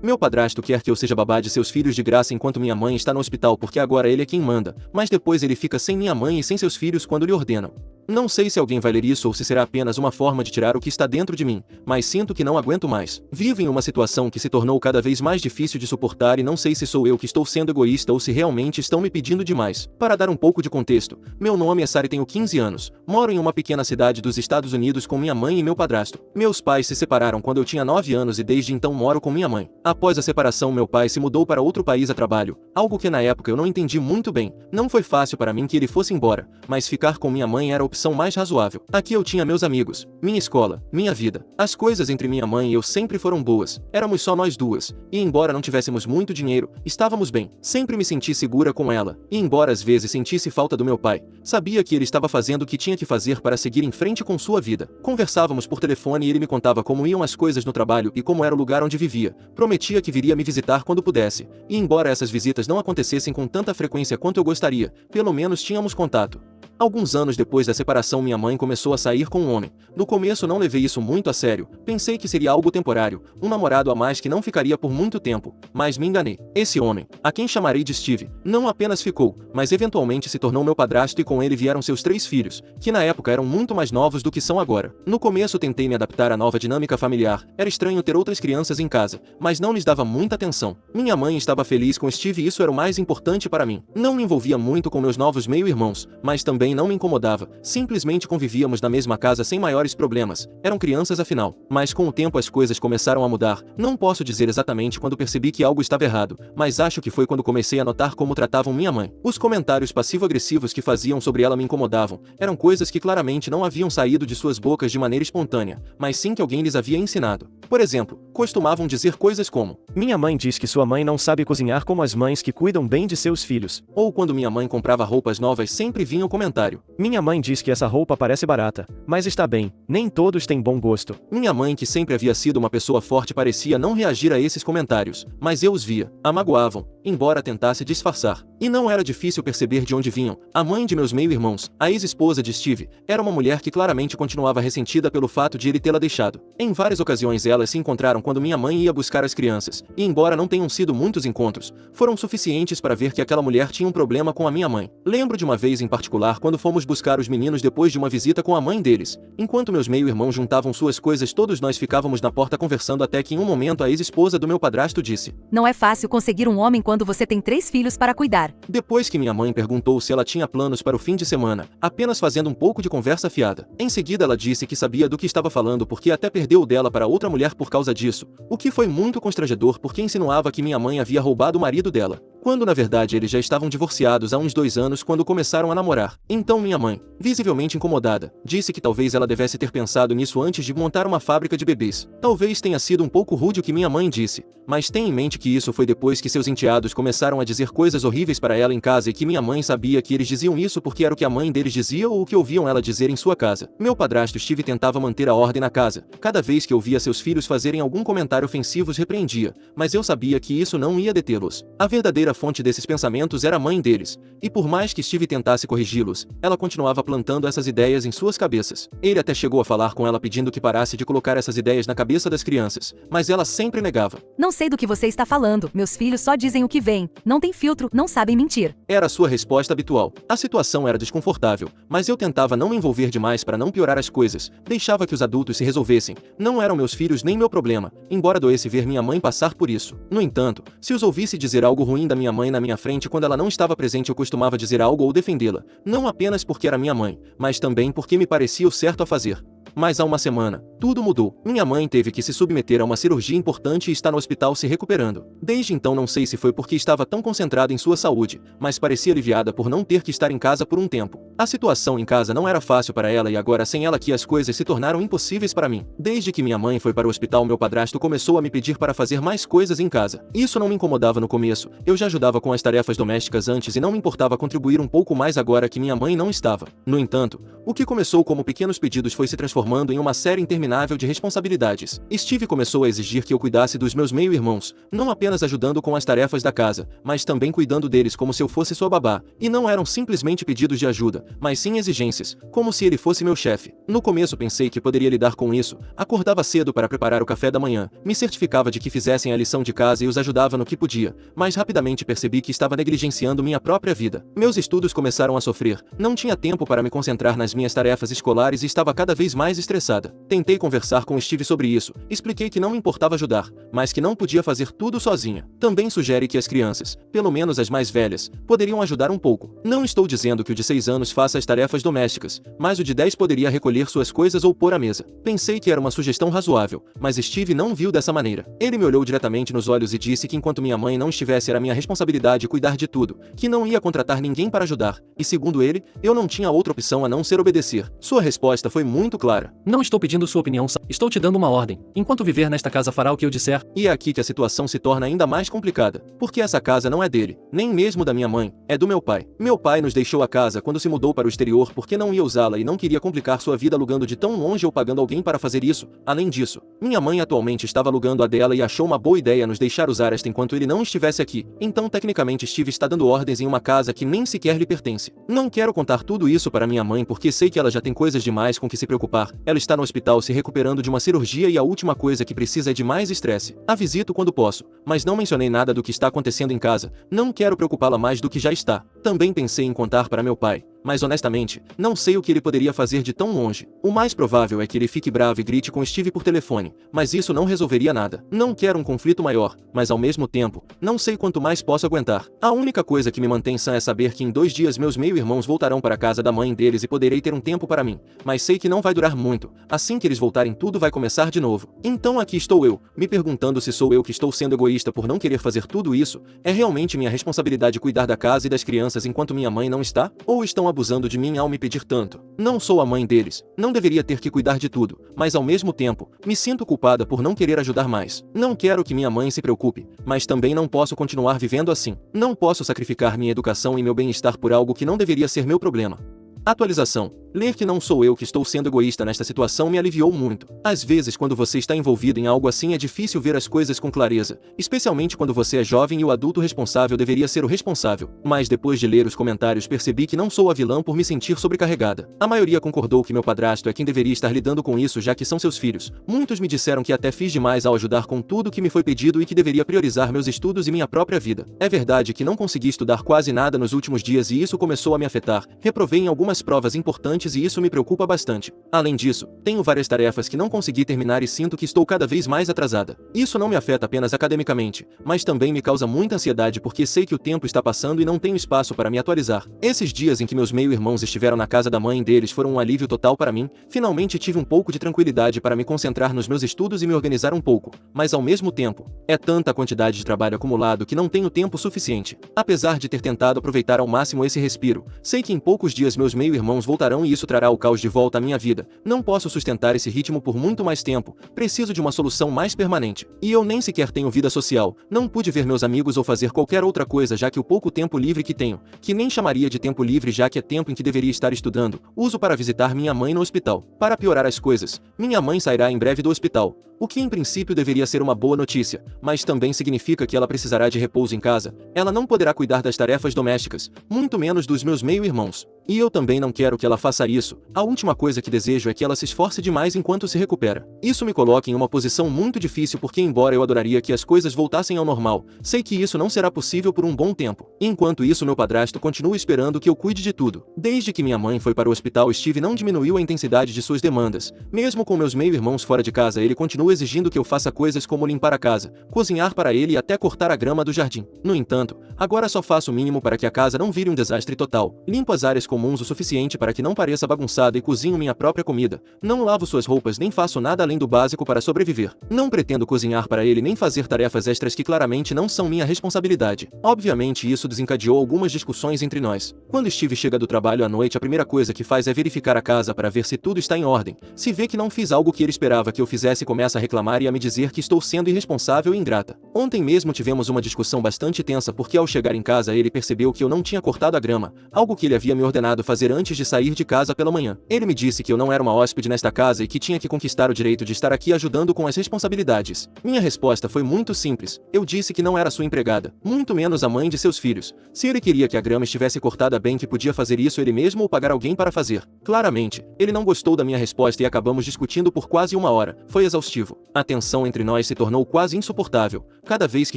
Meu padrasto quer que eu seja babá de seus filhos de graça enquanto minha mãe está no hospital porque agora ele é quem manda, mas depois ele fica sem minha mãe e sem seus filhos quando lhe ordenam. Não sei se alguém vai ler isso ou se será apenas uma forma de tirar o que está dentro de mim, mas sinto que não aguento mais. Vivo em uma situação que se tornou cada vez mais difícil de suportar e não sei se sou eu que estou sendo egoísta ou se realmente estão me pedindo demais. Para dar um pouco de contexto, meu nome é Sara e tenho 15 anos, moro em uma pequena cidade dos Estados Unidos com minha mãe e meu padrasto. Meus pais se separaram quando eu tinha 9 anos e desde então moro com minha mãe. Após a separação, meu pai se mudou para outro país a trabalho, algo que na época eu não entendi muito bem. Não foi fácil para mim que ele fosse embora, mas ficar com minha mãe era a opção mais razoável. Aqui eu tinha meus amigos, minha escola, minha vida. As coisas entre minha mãe e eu sempre foram boas. Éramos só nós duas, e embora não tivéssemos muito dinheiro, estávamos bem. Sempre me senti segura com ela, e embora às vezes sentisse falta do meu pai, sabia que ele estava fazendo o que tinha que fazer para seguir em frente com sua vida. Conversávamos por telefone e ele me contava como iam as coisas no trabalho e como era o lugar onde vivia. Prometia que viria me visitar quando pudesse, e embora essas visitas não acontecessem com tanta frequência quanto eu gostaria, pelo menos tínhamos contato. Alguns anos depois da separação, minha mãe começou a sair com um homem. No começo não levei isso muito a sério, pensei que seria algo temporário, um namorado a mais que não ficaria por muito tempo, mas me enganei. Esse homem, a quem chamarei de Steve, não apenas ficou, mas eventualmente se tornou meu padrasto e com ele vieram seus 3 filhos, que na época eram muito mais novos do que são agora. No começo tentei me adaptar à nova dinâmica familiar, era estranho ter outras crianças em casa, mas não lhes dava muita atenção. Minha mãe estava feliz com Steve e isso era o mais importante para mim. Não me envolvia muito com meus novos meio-irmãos, mas também não me incomodava, simplesmente convivíamos na mesma casa sem maiores problemas, eram crianças afinal. Mas com o tempo as coisas começaram a mudar, não posso dizer exatamente quando percebi que algo estava errado, mas acho que foi quando comecei a notar como tratavam minha mãe. Os comentários passivo-agressivos que faziam sobre ela me incomodavam, eram coisas que claramente não haviam saído de suas bocas de maneira espontânea, mas sim que alguém lhes havia ensinado. Por exemplo, costumavam dizer coisas como: "Minha mãe diz que sua mãe não sabe cozinhar como as mães que cuidam bem de seus filhos." Ou quando minha mãe comprava roupas novas sempre vinha o comentário: "Minha mãe diz que essa roupa parece barata, mas está bem, nem todos têm bom gosto." Minha mãe, que sempre havia sido uma pessoa forte, parecia não reagir a esses comentários, mas eu os via, a magoavam, embora tentasse disfarçar. E não era difícil perceber de onde vinham. A mãe de meus meio-irmãos, a ex-esposa de Steve, era uma mulher que claramente continuava ressentida pelo fato de ele tê-la deixado. Em várias ocasiões elas se encontraram quando minha mãe ia buscar as crianças, e embora não tenham sido muitos encontros, foram suficientes para ver que aquela mulher tinha um problema com a minha mãe. Lembro de uma vez em particular quando fomos buscar os meninos depois de uma visita com a mãe deles. Enquanto meus meio-irmãos juntavam suas coisas, todos nós ficávamos na porta conversando até que em um momento a ex-esposa do meu padrasto disse: "Não é fácil conseguir um homem quando você tem 3 filhos para cuidar." Depois que minha mãe perguntou se ela tinha planos para o fim de semana, apenas fazendo um pouco de conversa fiada. Em seguida ela disse que sabia do que estava falando porque até perdeu o dela para outra mulher por causa disso, o que foi muito constrangedor porque insinuava que minha mãe havia roubado o marido dela, quando na verdade eles já estavam divorciados há uns 2 anos quando começaram a namorar. Então minha mãe, visivelmente incomodada, disse que talvez ela devesse ter pensado nisso antes de montar uma fábrica de bebês. Talvez tenha sido um pouco rude o que minha mãe disse, mas tenha em mente que isso foi depois que seus enteados começaram a dizer coisas horríveis para ela em casa e que minha mãe sabia que eles diziam isso porque era o que a mãe deles dizia ou o que ouviam ela dizer em sua casa. Meu padrasto Steve tentava manter a ordem na casa. Cada vez que eu via seus filhos fazerem algum comentário ofensivo os repreendia, mas eu sabia que isso não ia detê-los. A verdadeira fonte desses pensamentos era a mãe deles, e por mais que Steve tentasse corrigi-los, ela continuava plantando essas ideias em suas cabeças. Ele até chegou a falar com ela pedindo que parasse de colocar essas ideias na cabeça das crianças, mas ela sempre negava. "Não sei do que você está falando, meus filhos só dizem o que vem, não tem filtro, não sabem mentir." Era a sua resposta habitual. A situação era desconfortável, mas eu tentava não me envolver demais para não piorar as coisas, deixava que os adultos se resolvessem. Não eram meus filhos nem meu problema, embora doesse ver minha mãe passar por isso. No entanto, se os ouvisse dizer algo ruim da minha mãe na minha frente quando ela não estava presente, eu costumava dizer algo ou defendê-la, não apenas porque era minha mãe, mas também porque me parecia o certo a fazer. Mas há uma semana, tudo mudou. Minha mãe teve que se submeter a uma cirurgia importante e está no hospital se recuperando. Desde então não sei se foi porque estava tão concentrada em sua saúde, mas parecia aliviada por não ter que estar em casa por um tempo. A situação em casa não era fácil para ela e agora sem ela aqui as coisas se tornaram impossíveis para mim. Desde que minha mãe foi para o hospital, meu padrasto começou a me pedir para fazer mais coisas em casa. Isso não me incomodava no começo, eu já ajudava com as tarefas domésticas antes e não me importava contribuir um pouco mais agora que minha mãe não estava. No entanto, o que começou como pequenos pedidos foi se transformar transformando em uma série interminável de responsabilidades. Steve começou a exigir que eu cuidasse dos meus meio-irmãos, não apenas ajudando com as tarefas da casa, mas também cuidando deles como se eu fosse sua babá. E não eram simplesmente pedidos de ajuda, mas sim exigências, como se ele fosse meu chefe. No começo pensei que poderia lidar com isso, acordava cedo para preparar o café da manhã, me certificava de que fizessem a lição de casa e os ajudava no que podia, mas rapidamente percebi que estava negligenciando minha própria vida. Meus estudos começaram a sofrer, não tinha tempo para me concentrar nas minhas tarefas escolares e estava cada vez mais estressada. Tentei conversar com Steve sobre isso, expliquei que não me importava ajudar, mas que não podia fazer tudo sozinha. Também sugere que as crianças, pelo menos as mais velhas, poderiam ajudar um pouco. Não estou dizendo que o de 6 anos faça as tarefas domésticas, mas o de 10 poderia recolher suas coisas ou pôr à mesa. Pensei que era uma sugestão razoável, mas Steve não viu dessa maneira. Ele me olhou diretamente nos olhos e disse que enquanto minha mãe não estivesse era minha responsabilidade cuidar de tudo, que não ia contratar ninguém para ajudar, e segundo ele, eu não tinha outra opção a não ser obedecer. Sua resposta foi muito clara. Não estou pedindo sua opinião, estou te dando uma ordem. Enquanto viver nesta casa fará o que eu disser. E é aqui que a situação se torna ainda mais complicada, porque essa casa não é dele, nem mesmo da minha mãe, é do meu pai. Meu pai nos deixou a casa quando se mudou para o exterior porque não ia usá-la e não queria complicar sua vida alugando de tão longe ou pagando alguém para fazer isso. Além disso, minha mãe atualmente estava alugando a dela e achou uma boa ideia nos deixar usar esta enquanto ele não estivesse aqui. Então tecnicamente Steve está dando ordens em uma casa que nem sequer lhe pertence. Não quero contar tudo isso para minha mãe porque sei que ela já tem coisas demais com que se preocupar. Ela está no hospital se recuperando de uma cirurgia e a última coisa que precisa é de mais estresse. A visito quando posso, mas não mencionei nada do que está acontecendo em casa. Não quero preocupá-la mais do que já está. Também pensei em contar para meu pai, mas honestamente, não sei o que ele poderia fazer de tão longe. O mais provável é que ele fique bravo e grite com Steve por telefone, mas isso não resolveria nada. Não quero um conflito maior, mas ao mesmo tempo, não sei quanto mais posso aguentar. A única coisa que me mantém sã é saber que em 2 dias meus meio-irmãos voltarão para a casa da mãe deles e poderei ter um tempo para mim, mas sei que não vai durar muito. Assim que eles voltarem tudo vai começar de novo. Então aqui estou eu, me perguntando se sou eu que estou sendo egoísta por não querer fazer tudo isso. É realmente minha responsabilidade cuidar da casa e das crianças enquanto minha mãe não está? Ou estão abusando de mim ao me pedir tanto? Não sou a mãe deles, não deveria ter que cuidar de tudo, mas ao mesmo tempo, me sinto culpada por não querer ajudar mais. Não quero que minha mãe se preocupe, mas também não posso continuar vivendo assim. Não posso sacrificar minha educação e meu bem-estar por algo que não deveria ser meu problema. Atualização. Ler que não sou eu que estou sendo egoísta nesta situação me aliviou muito. Às vezes, quando você está envolvido em algo assim é difícil ver as coisas com clareza, especialmente quando você é jovem e o adulto responsável deveria ser o responsável. Mas depois de ler os comentários percebi que não sou a vilã por me sentir sobrecarregada. A maioria concordou que meu padrasto é quem deveria estar lidando com isso já que são seus filhos. Muitos me disseram que até fiz demais ao ajudar com tudo que me foi pedido e que deveria priorizar meus estudos e minha própria vida. É verdade que não consegui estudar quase nada nos últimos dias e isso começou a me afetar. Reprovei em algumas provas importantes e isso me preocupa bastante. Além disso, tenho várias tarefas que não consegui terminar e sinto que estou cada vez mais atrasada. Isso não me afeta apenas academicamente, mas também me causa muita ansiedade porque sei que o tempo está passando e não tenho espaço para me atualizar. Esses dias em que meus meio-irmãos estiveram na casa da mãe deles foram um alívio total para mim. Finalmente tive um pouco de tranquilidade para me concentrar nos meus estudos e me organizar um pouco, mas ao mesmo tempo, é tanta quantidade de trabalho acumulado que não tenho tempo suficiente. Apesar de ter tentado aproveitar ao máximo esse respiro, sei que em poucos dias meus meio-irmãos voltarão e isso trará o caos de volta à minha vida. Não posso sustentar esse ritmo por muito mais tempo, preciso de uma solução mais permanente. E eu nem sequer tenho vida social, não pude ver meus amigos ou fazer qualquer outra coisa já que o pouco tempo livre que tenho, que nem chamaria de tempo livre já que é tempo em que deveria estar estudando, uso para visitar minha mãe no hospital. Para piorar as coisas, minha mãe sairá em breve do hospital, o que em princípio deveria ser uma boa notícia, mas também significa que ela precisará de repouso em casa. Ela não poderá cuidar das tarefas domésticas, muito menos dos meus meio-irmãos. E eu também não quero que ela faça isso. A última coisa que desejo é que ela se esforce demais enquanto se recupera. Isso me coloca em uma posição muito difícil porque embora eu adoraria que as coisas voltassem ao normal, sei que isso não será possível por um bom tempo. Enquanto isso meu padrasto continua esperando que eu cuide de tudo. Desde que minha mãe foi para o hospital Steve não diminuiu a intensidade de suas demandas. Mesmo com meus meio-irmãos fora de casa ele continua exigindo que eu faça coisas como limpar a casa, cozinhar para ele e até cortar a grama do jardim. No entanto, agora só faço o mínimo para que a casa não vire um desastre total. Limpo as áreas comuns o suficiente para que não pareça bagunçada e cozinho minha própria comida. Não lavo suas roupas nem faço nada além do básico para sobreviver. Não pretendo cozinhar para ele nem fazer tarefas extras que claramente não são minha responsabilidade. Obviamente isso desencadeou algumas discussões entre nós. Quando Steve chega do trabalho à noite, a primeira coisa que faz é verificar a casa para ver se tudo está em ordem. Se vê que não fiz algo que ele esperava que eu fizesse, começa a reclamar e a me dizer que estou sendo irresponsável e ingrata. Ontem mesmo tivemos uma discussão bastante tensa porque ao chegar em casa ele percebeu que eu não tinha cortado a grama, algo que ele havia me ordenado fazer antes de sair de casa pela manhã. Ele me disse que eu não era uma hóspede nesta casa e que tinha que conquistar o direito de estar aqui ajudando com as responsabilidades. Minha resposta foi muito simples. Eu disse que não era sua empregada, muito menos a mãe de seus filhos. Se ele queria que a grama estivesse cortada bem, que podia fazer isso ele mesmo ou pagar alguém para fazer. Claramente, ele não gostou da minha resposta e acabamos discutindo por quase uma hora. Foi exaustivo. A tensão entre nós se tornou quase insuportável. Cada vez que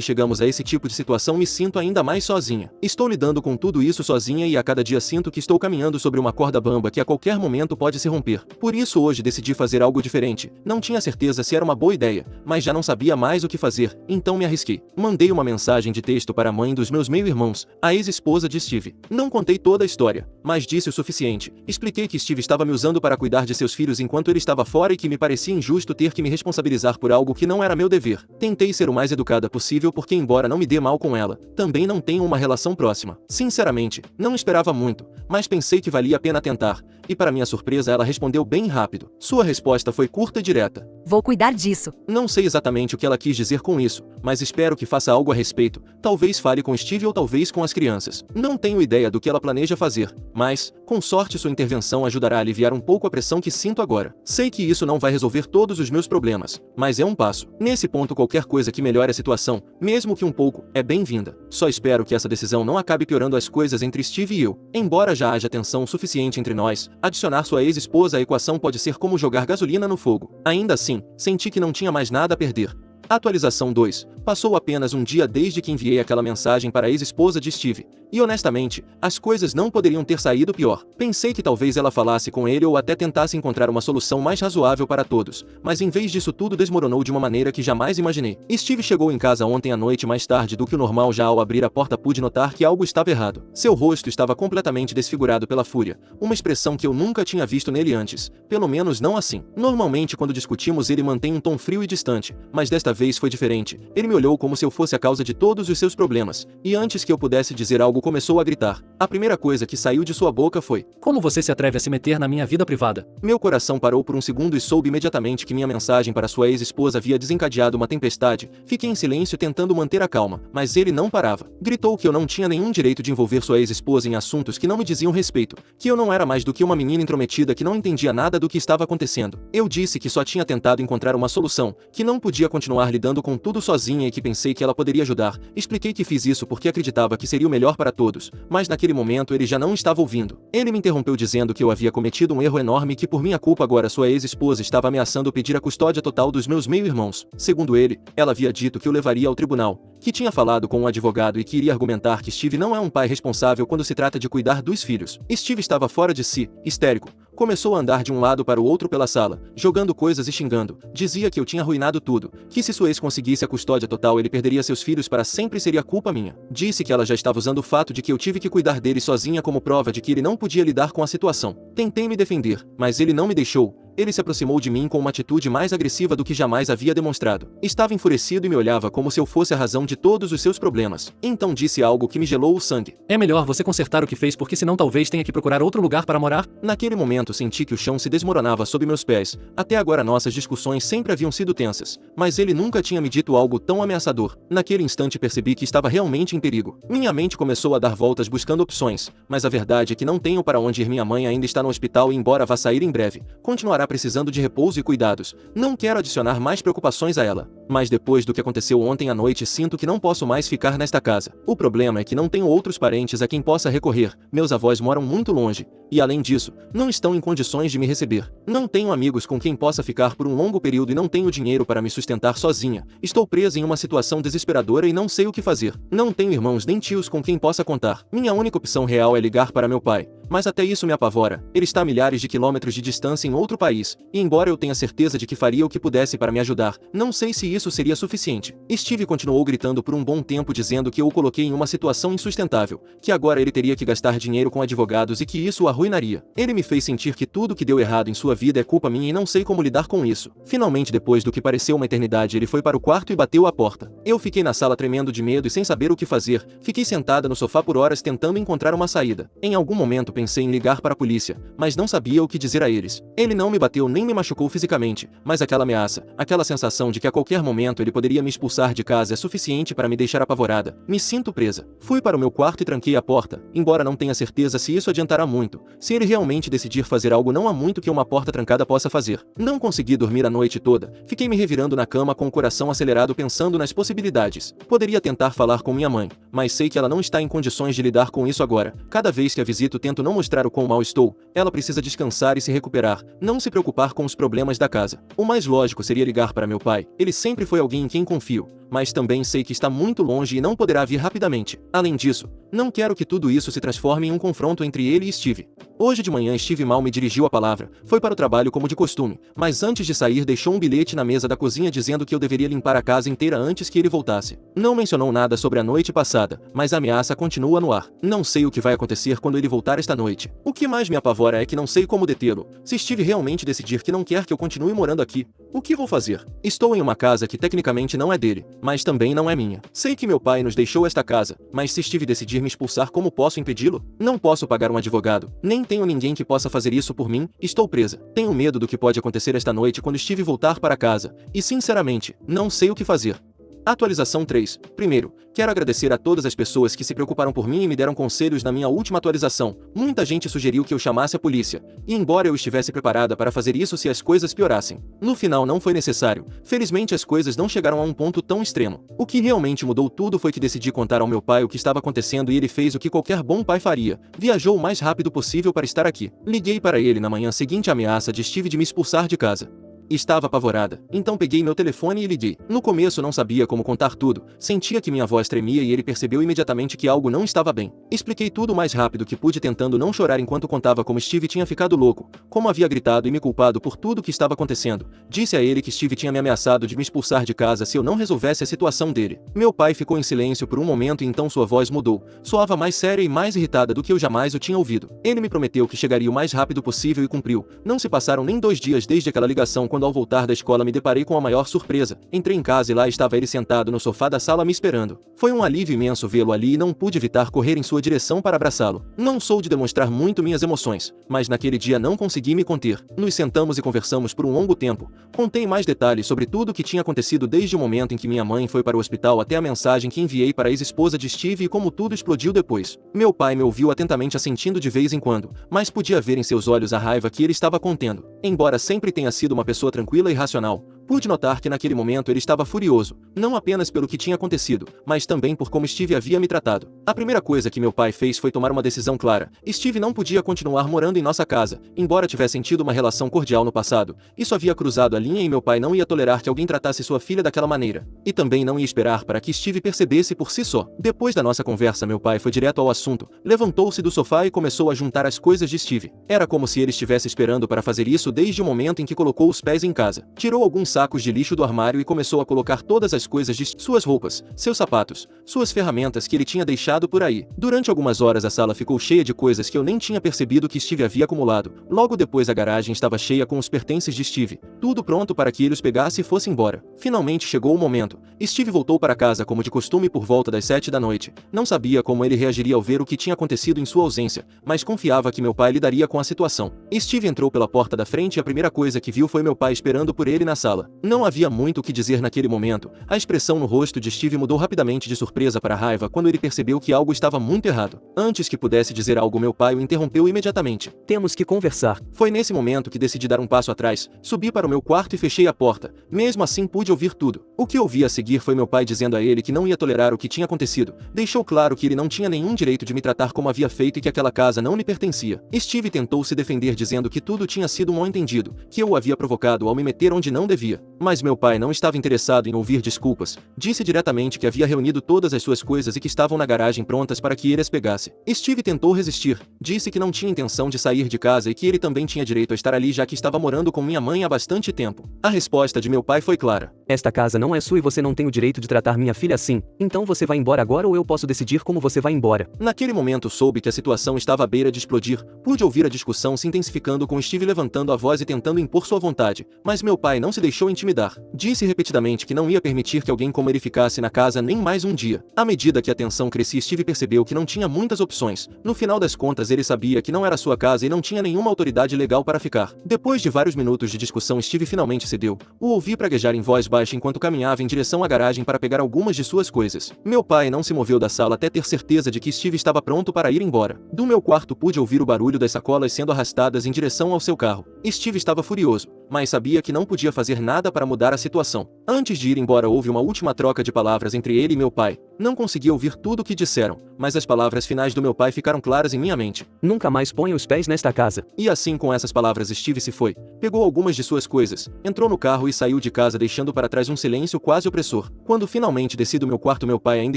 chegamos a esse tipo de situação me sinto ainda mais sozinha. Estou lidando com tudo isso sozinha e a cada dia sinto que estou caminhando sobre uma corda bamba que a qualquer momento pode se romper. Por isso hoje decidi fazer algo diferente. Não tinha certeza se era uma boa ideia, mas já não sabia mais o que fazer, então me arrisquei. Mandei uma mensagem de texto para a mãe dos meus meio-irmãos, a ex-esposa de Steve. Não contei toda a história, mas disse o suficiente. Expliquei que Steve estava me usando para cuidar de seus filhos enquanto ele estava fora e que me parecia injusto ter que me responsabilizar por algo que não era meu dever. Tentei ser o mais educada possível porque, embora não me dê mal com ela, também não tenho uma relação próxima. Sinceramente, não esperava muito, mas pensei que valia a pena tentar, e para minha surpresa ela respondeu bem rápido. Sua resposta foi curta e direta. Vou cuidar disso. Não sei exatamente o que ela quis dizer com isso, mas espero que faça algo a respeito. Talvez fale com Steve ou talvez com as crianças. Não tenho ideia do que ela planeja fazer, mas, com sorte, sua intervenção ajudará a aliviar um pouco a pressão que sinto agora. Sei que isso não vai resolver todos os meus problemas, mas é um passo. Nesse ponto, qualquer coisa que melhore a situação, mesmo que um pouco, é bem-vinda. Só espero que essa decisão não acabe piorando as coisas entre Steve e eu. Embora já haja tensão suficiente entre nós, adicionar sua ex-esposa à equação pode ser como jogar gasolina no fogo. Ainda assim, senti que não tinha mais nada a perder. Atualização 2. Passou apenas um dia desde que enviei aquela mensagem para a ex-esposa de Steve, e honestamente, as coisas não poderiam ter saído pior. Pensei que talvez ela falasse com ele ou até tentasse encontrar uma solução mais razoável para todos, mas em vez disso tudo desmoronou de uma maneira que jamais imaginei. Steve chegou em casa ontem à noite mais tarde do que o normal. Já ao abrir a porta pude notar que algo estava errado. Seu rosto estava completamente desfigurado pela fúria, uma expressão que eu nunca tinha visto nele antes, pelo menos não assim. Normalmente quando discutimos ele mantém um tom frio e distante, mas desta vez foi diferente. Ele me olhou como se eu fosse a causa de todos os seus problemas, e antes que eu pudesse dizer algo começou a gritar. A primeira coisa que saiu de sua boca foi: Como você se atreve a se meter na minha vida privada? Meu coração parou por um segundo e soube imediatamente que minha mensagem para sua ex-esposa havia desencadeado uma tempestade. Fiquei em silêncio tentando manter a calma, mas ele não parava. Gritou que eu não tinha nenhum direito de envolver sua ex-esposa em assuntos que não me diziam respeito, que eu não era mais do que uma menina intrometida que não entendia nada do que estava acontecendo. Eu disse que só tinha tentado encontrar uma solução, que não podia continuar lidando com tudo sozinha e que pensei que ela poderia ajudar. Expliquei que fiz isso porque acreditava que seria o melhor para todos, mas naquele momento ele já não estava ouvindo. Ele me interrompeu dizendo que eu havia cometido um erro enorme e que por minha culpa agora sua ex-esposa estava ameaçando pedir a custódia total dos meus meio-irmãos. Segundo ele, ela havia dito que o levaria ao tribunal, que tinha falado com um advogado e que iria argumentar que Steve não é um pai responsável quando se trata de cuidar dos filhos. Steve estava fora de si, histérico. Começou a andar de um lado para o outro pela sala, jogando coisas e xingando. Dizia que eu tinha arruinado tudo, que se sua ex conseguisse a custódia total ele perderia seus filhos para sempre e seria culpa minha. Disse que ela já estava usando o fato de que eu tive que cuidar deles sozinha como prova de que ele não podia lidar com a situação. Tentei me defender, mas ele não me deixou. Ele se aproximou de mim com uma atitude mais agressiva do que jamais havia demonstrado. Estava enfurecido e me olhava como se eu fosse a razão de todos os seus problemas. Então disse algo que me gelou o sangue. É melhor você consertar o que fez porque senão talvez tenha que procurar outro lugar para morar. Naquele momento senti que o chão se desmoronava sob meus pés. Até agora nossas discussões sempre haviam sido tensas, mas ele nunca tinha me dito algo tão ameaçador. Naquele instante percebi que estava realmente em perigo. Minha mente começou a dar voltas buscando opções, mas a verdade é que não tenho para onde ir. Minha mãe ainda está no hospital e embora vá sair em breve, continuará precisando de repouso e cuidados. Não quero adicionar mais preocupações a ela, mas depois do que aconteceu ontem à noite sinto que não posso mais ficar nesta casa. O problema é que não tenho outros parentes a quem possa recorrer. Meus avós moram muito longe, e além disso, não estão em condições de me receber. Não tenho amigos com quem possa ficar por um longo período e não tenho dinheiro para me sustentar sozinha. Estou presa em uma situação desesperadora e não sei o que fazer. Não tenho irmãos nem tios com quem possa contar. Minha única opção real é ligar para meu pai, mas até isso me apavora. Ele está a milhares de quilômetros de distância em outro país, e embora eu tenha certeza de que faria o que pudesse para me ajudar, não sei se isso seria suficiente. Steve continuou gritando por um bom tempo dizendo que eu o coloquei em uma situação insustentável, que agora ele teria que gastar dinheiro com advogados e que isso o arruinaria. Ele me fez sentir que tudo que deu errado em sua vida é culpa minha e não sei como lidar com isso. Finalmente, depois do que pareceu uma eternidade, ele foi para o quarto e bateu à porta. Eu fiquei na sala tremendo de medo e sem saber o que fazer. Fiquei sentada no sofá por horas tentando encontrar uma saída. Em algum momento pensei em ligar para a polícia, mas não sabia o que dizer a eles. Ele não me bateu nem me machucou fisicamente, mas aquela ameaça, aquela sensação de que a qualquer momento ele poderia me expulsar de casa é suficiente para me deixar apavorada. Me sinto presa. Fui para o meu quarto e tranquei a porta, embora não tenha certeza se isso adiantará muito. Se ele realmente decidir fazer algo, não há muito que uma porta trancada possa fazer. Não consegui dormir a noite toda. Fiquei me revirando na cama com o coração acelerado pensando nas possibilidades. Poderia tentar falar com minha mãe, mas sei que ela não está em condições de lidar com isso agora. Cada vez que a visito tento não mostrar o quão mal estou. Ela precisa descansar e se recuperar, não se preocupar com os problemas da casa. O mais lógico seria ligar para meu pai. Ele sempre foi alguém em quem confio, mas também sei que está muito longe e não poderá vir rapidamente. Além disso, não quero que tudo isso se transforme em um confronto entre ele e Steve. Hoje de manhã Steve mal me dirigiu a palavra, foi para o trabalho como de costume, mas antes de sair deixou um bilhete na mesa da cozinha dizendo que eu deveria limpar a casa inteira antes que ele voltasse. Não mencionou nada sobre a noite passada, mas a ameaça continua no ar. Não sei o que vai acontecer quando ele voltar esta noite. O que mais me apavora é que não sei como detê-lo. Se Steve realmente decidir que não quer que eu continue morando aqui, o que vou fazer? Estou em uma casa que tecnicamente não é dele, mas também não é minha. Sei que meu pai nos deixou esta casa, mas se Steve decidir me expulsar, como posso impedi-lo? Não posso pagar um advogado, nem tenho ninguém que possa fazer isso por mim. Estou presa. Tenho medo do que pode acontecer esta noite quando Steve voltar para casa, e sinceramente, não sei o que fazer. Atualização 3. Primeiro, quero agradecer a todas as pessoas que se preocuparam por mim e me deram conselhos na minha última atualização. Muita gente sugeriu que eu chamasse a polícia, e embora eu estivesse preparada para fazer isso se as coisas piorassem, no final não foi necessário. Felizmente as coisas não chegaram a um ponto tão extremo. O que realmente mudou tudo foi que decidi contar ao meu pai o que estava acontecendo e ele fez o que qualquer bom pai faria. Viajou o mais rápido possível para estar aqui. Liguei para ele na manhã seguinte à ameaça de Steve de me expulsar de casa. Estava apavorada, então peguei meu telefone e liguei. No começo não sabia como contar tudo, sentia que minha voz tremia e ele percebeu imediatamente que algo não estava bem. Expliquei tudo o mais rápido que pude tentando não chorar enquanto contava como Steve tinha ficado louco, como havia gritado e me culpado por tudo o que estava acontecendo. Disse a ele que Steve tinha me ameaçado de me expulsar de casa se eu não resolvesse a situação dele. Meu pai ficou em silêncio por um momento e então sua voz mudou, soava mais séria e mais irritada do que eu jamais o tinha ouvido. Ele me prometeu que chegaria o mais rápido possível e cumpriu. Não se passaram nem 2 dias desde aquela ligação quando ao voltar da escola me deparei com a maior surpresa. Entrei em casa e lá estava ele sentado no sofá da sala me esperando. Foi um alívio imenso vê-lo ali e não pude evitar correr em sua direção para abraçá-lo. Não sou de demonstrar muito minhas emoções, mas naquele dia não consegui me conter. Nos sentamos e conversamos por um longo tempo. Contei mais detalhes sobre tudo o que tinha acontecido desde o momento em que minha mãe foi para o hospital até a mensagem que enviei para a ex-esposa de Steve e como tudo explodiu depois. Meu pai me ouviu atentamente assentindo de vez em quando, mas podia ver em seus olhos a raiva que ele estava contendo. Embora sempre tenha sido uma pessoa tranquila e racional, pude notar que naquele momento ele estava furioso, não apenas pelo que tinha acontecido, mas também por como Steve havia me tratado. A primeira coisa que meu pai fez foi tomar uma decisão clara. Steve não podia continuar morando em nossa casa, embora tivessem tido uma relação cordial no passado. Isso havia cruzado a linha e meu pai não ia tolerar que alguém tratasse sua filha daquela maneira. E também não ia esperar para que Steve percebesse por si só. Depois da nossa conversa, meu pai foi direto ao assunto, levantou-se do sofá e começou a juntar as coisas de Steve. Era como se ele estivesse esperando para fazer isso desde o momento em que colocou os pés em casa. Tirou alguns sacos de lixo do armário e começou a colocar todas as coisas de suas roupas, seus sapatos, suas ferramentas que ele tinha deixado por aí. Durante algumas horas a sala ficou cheia de coisas que eu nem tinha percebido que Steve havia acumulado. Logo depois a garagem estava cheia com os pertences de Steve, tudo pronto para que ele os pegasse e fosse embora. Finalmente chegou o momento. Steve voltou para casa como de costume por volta das 7 da noite. Não sabia como ele reagiria ao ver o que tinha acontecido em sua ausência, mas confiava que meu pai lidaria com a situação. Steve entrou pela porta da frente e a primeira coisa que viu foi meu pai esperando por ele na sala. Não havia muito o que dizer naquele momento. A expressão no rosto de Steve mudou rapidamente de surpresa para raiva quando ele percebeu que algo estava muito errado. Antes que pudesse dizer algo, meu pai o interrompeu imediatamente. Temos que conversar. Foi nesse momento que decidi dar um passo atrás, subi para o meu quarto e fechei a porta. Mesmo assim pude ouvir tudo. O que ouvi a seguir foi meu pai dizendo a ele que não ia tolerar o que tinha acontecido. Deixou claro que ele não tinha nenhum direito de me tratar como havia feito e que aquela casa não lhe pertencia. Steve tentou se defender dizendo que tudo tinha sido um mal-entendido, que eu o havia provocado ao me meter onde não devia. dia. Mas meu pai não estava interessado em ouvir desculpas. Disse diretamente que havia reunido todas as suas coisas e que estavam na garagem prontas para que ele as pegasse. Steve tentou resistir. Disse que não tinha intenção de sair de casa e que ele também tinha direito a estar ali já que estava morando com minha mãe há bastante tempo. A resposta de meu pai foi clara. Esta casa não é sua e você não tem o direito de tratar minha filha assim. Então você vai embora agora ou eu posso decidir como você vai embora. Naquele momento soube que a situação estava à beira de explodir. Pude ouvir a discussão se intensificando com Steve levantando a voz e tentando impor sua vontade. Mas meu pai não se deixou intimidar. Disse repetidamente que não ia permitir que alguém como ele ficasse na casa nem mais um dia. À medida que a tensão crescia, Steve percebeu que não tinha muitas opções. No final das contas, ele sabia que não era sua casa e não tinha nenhuma autoridade legal para ficar. Depois de vários minutos de discussão, Steve finalmente cedeu. O ouvi praguejar em voz baixa enquanto caminhava em direção à garagem para pegar algumas de suas coisas. Meu pai não se moveu da sala até ter certeza de que Steve estava pronto para ir embora. Do meu quarto pude ouvir o barulho das sacolas sendo arrastadas em direção ao seu carro. Steve estava furioso, mas sabia que não podia fazer nada para mudar a situação. Antes de ir embora, houve uma última troca de palavras entre ele e meu pai. Não consegui ouvir tudo o que disseram, mas as palavras finais do meu pai ficaram claras em minha mente. Nunca mais ponha os pés nesta casa. E assim, com essas palavras, Steve se foi. Pegou algumas de suas coisas, entrou no carro e saiu de casa deixando para trás um silêncio quase opressor. Quando finalmente desci do meu quarto, meu pai ainda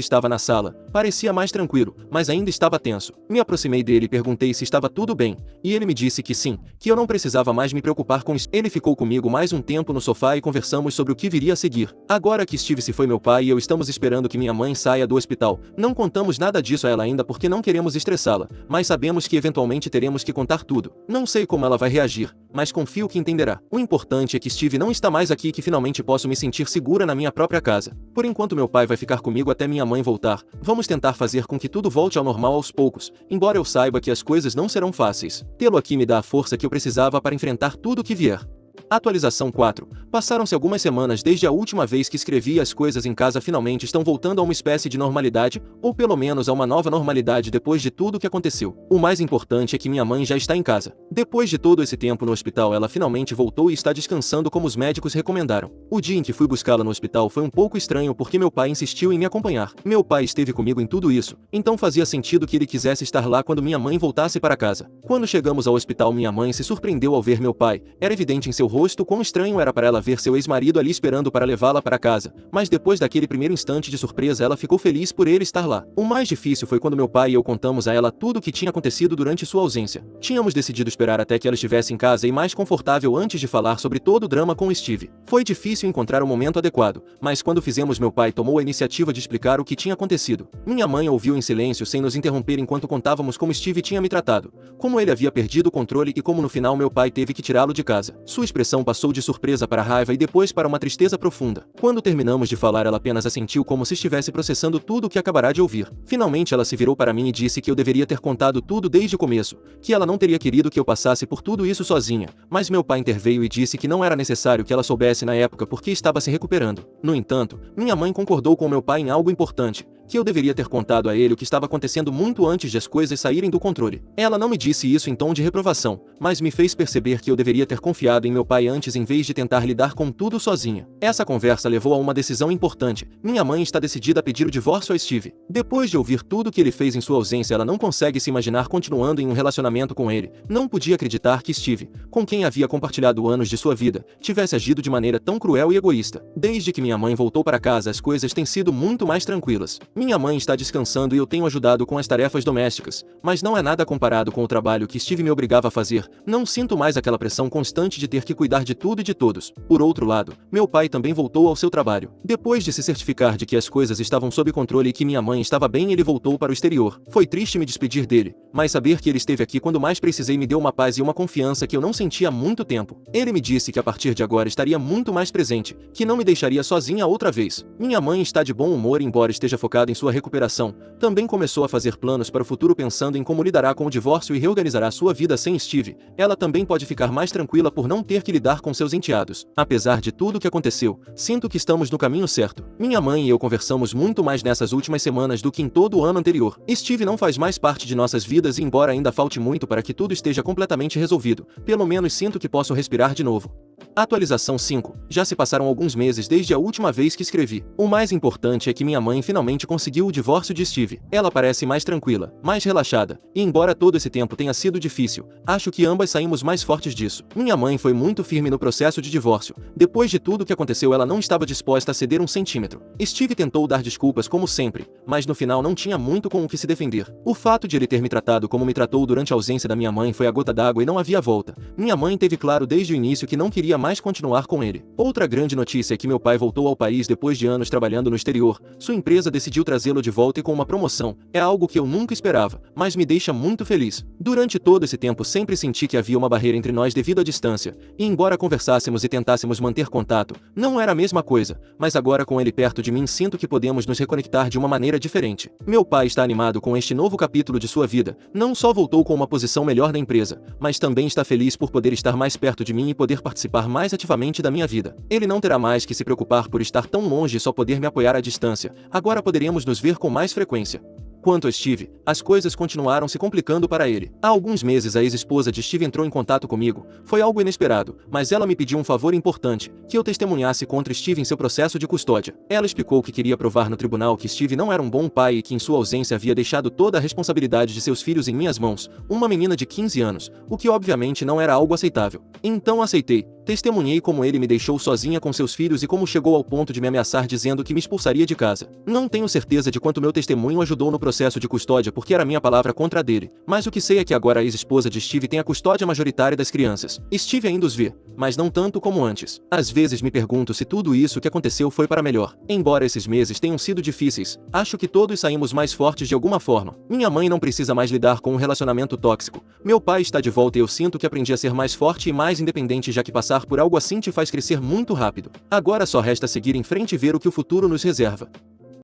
estava na sala. Parecia mais tranquilo, mas ainda estava tenso. Me aproximei dele e perguntei se estava tudo bem, e ele me disse que sim, que eu não precisava mais me preocupar com isso. Ele ficou comigo mais um tempo no sofá e conversamos sobre o que viria a seguir. Agora que Steve se foi, meu pai e eu estamos esperando que minha mãe saia do hospital. Não contamos nada disso a ela ainda porque não queremos estressá-la, mas sabemos que eventualmente teremos que contar tudo. Não sei como ela vai reagir, mas confio que entenderá. O importante é que Steve não está mais aqui e que finalmente posso me sentir segura na minha própria casa. Por enquanto meu pai vai ficar comigo até minha mãe voltar. Vamos tentar fazer com que tudo volte ao normal aos poucos, embora eu saiba que as coisas não serão fáceis. Tê-lo aqui me dá a força que eu precisava para enfrentar tudo o que vier. Atualização 4. Passaram-se algumas semanas desde a última vez que escrevi e as coisas em casa finalmente estão voltando a uma espécie de normalidade, ou pelo menos a uma nova normalidade depois de tudo o que aconteceu. O mais importante é que minha mãe já está em casa. Depois de todo esse tempo no hospital, ela finalmente voltou e está descansando como os médicos recomendaram. O dia em que fui buscá-la no hospital foi um pouco estranho porque meu pai insistiu em me acompanhar. Meu pai esteve comigo em tudo isso, então fazia sentido que ele quisesse estar lá quando minha mãe voltasse para casa. Quando chegamos ao hospital, minha mãe se surpreendeu ao ver meu pai. Era evidente em seu rosto quão estranho era para ela ver seu ex-marido ali esperando para levá-la para casa, mas depois daquele primeiro instante de surpresa, ela ficou feliz por ele estar lá. O mais difícil foi quando meu pai e eu contamos a ela tudo o que tinha acontecido durante sua ausência. Tínhamos decidido esperar até que ela estivesse em casa e mais confortável antes de falar sobre todo o drama com Steve. Foi difícil encontrar o momento adequado, mas quando fizemos, meu pai tomou a iniciativa de explicar o que tinha acontecido. Minha mãe ouviu em silêncio sem nos interromper enquanto contávamos como Steve tinha me tratado, como ele havia perdido o controle e como no final meu pai teve que tirá-lo de casa. Sua expressão passou de surpresa para raiva e depois para uma tristeza profunda. Quando terminamos de falar, ela apenas assentiu como se estivesse processando tudo o que acabará de ouvir. Finalmente ela se virou para mim e disse que eu deveria ter contado tudo desde o começo, que ela não teria querido que eu passasse por tudo isso sozinha, mas meu pai interveio e disse que não era necessário que ela soubesse na época porque estava se recuperando. No entanto, minha mãe concordou com meu pai em algo importante, que eu deveria ter contado a ele o que estava acontecendo muito antes de as coisas saírem do controle. Ela não me disse isso em tom de reprovação, mas me fez perceber que eu deveria ter confiado em meu pai antes em vez de tentar lidar com tudo sozinha. Essa conversa levou a uma decisão importante. Minha mãe está decidida a pedir o divórcio a Steve. Depois de ouvir tudo que ele fez em sua ausência, ela não consegue se imaginar continuando em um relacionamento com ele. Não podia acreditar que Steve, com quem havia compartilhado anos de sua vida, tivesse agido de maneira tão cruel e egoísta. Desde que minha mãe voltou para casa, as coisas têm sido muito mais tranquilas. Minha mãe está descansando e eu tenho ajudado com as tarefas domésticas, mas não é nada comparado com o trabalho que Steve me obrigava a fazer. Não sinto mais aquela pressão constante de ter que cuidar de tudo e de todos. Por outro lado, meu pai também voltou ao seu trabalho. Depois de se certificar de que as coisas estavam sob controle e que minha mãe estava bem, ele voltou para o exterior. Foi triste me despedir dele, mas saber que ele esteve aqui quando mais precisei me deu uma paz e uma confiança que eu não sentia há muito tempo. Ele me disse que a partir de agora estaria muito mais presente, que não me deixaria sozinha outra vez. Minha mãe está de bom humor embora esteja focada em sua recuperação. Também começou a fazer planos para o futuro pensando em como lidará com o divórcio e reorganizará sua vida sem Steve. Ela também pode ficar mais tranquila por não ter que lidar com seus enteados. Apesar de tudo o que aconteceu, sinto que estamos no caminho certo. Minha mãe e eu conversamos muito mais nessas últimas semanas do que em todo o ano anterior. Steve não faz mais parte de nossas vidas e embora ainda falte muito para que tudo esteja completamente resolvido, pelo menos sinto que posso respirar de novo. Atualização 5. Já se passaram alguns meses desde a última vez que escrevi. O mais importante é que minha mãe finalmente conseguiu o divórcio de Steve. Ela parece mais tranquila, mais relaxada, e embora todo esse tempo tenha sido difícil, acho que ambas saímos mais fortes disso. Minha mãe foi muito firme no processo de divórcio. Depois de tudo o que aconteceu, ela não estava disposta a ceder um centímetro. Steve tentou dar desculpas como sempre, mas no final não tinha muito com o que se defender. O fato de ele ter me tratado como me tratou durante a ausência da minha mãe foi a gota d'água e não havia volta. Minha mãe teve claro desde o início que não queria mais continuar com ele. Outra grande notícia é que meu pai voltou ao país depois de anos trabalhando no exterior. Sua empresa decidiu trazê-lo de volta e com uma promoção. É algo que eu nunca esperava, mas me deixa muito feliz. Durante todo esse tempo sempre senti que havia uma barreira entre nós devido à distância, e embora conversássemos e tentássemos manter contato, não era a mesma coisa, mas agora com ele perto de mim sinto que podemos nos reconectar de uma maneira diferente. Meu pai está animado com este novo capítulo de sua vida, não só voltou com uma posição melhor na empresa, mas também está feliz por poder estar mais perto de mim e poder participar mais ativamente da minha vida. Ele não terá mais que se preocupar por estar tão longe e só poder me apoiar à distância, agora poderemos nos ver com mais frequência. Quanto a Steve, as coisas continuaram se complicando para ele. Há alguns meses a ex-esposa de Steve entrou em contato comigo. Foi algo inesperado, mas ela me pediu um favor importante, que eu testemunhasse contra Steve em seu processo de custódia. Ela explicou que queria provar no tribunal que Steve não era um bom pai e que em sua ausência havia deixado toda a responsabilidade de seus filhos em minhas mãos, uma menina de 15 anos, o que obviamente não era algo aceitável. Então aceitei. Testemunhei como ele me deixou sozinha com seus filhos e como chegou ao ponto de me ameaçar dizendo que me expulsaria de casa. Não tenho certeza de quanto meu testemunho ajudou no processo de custódia porque era minha palavra contra a dele, mas o que sei é que agora a ex-esposa de Steve tem a custódia majoritária das crianças. Steve ainda os vê, mas não tanto como antes. Às vezes me pergunto se tudo isso que aconteceu foi para melhor. Embora esses meses tenham sido difíceis, acho que todos saímos mais fortes de alguma forma. Minha mãe não precisa mais lidar com um relacionamento tóxico. Meu pai está de volta e eu sinto que aprendi a ser mais forte e mais independente, já que passar por algo assim te faz crescer muito rápido. Agora só resta seguir em frente e ver o que o futuro nos reserva.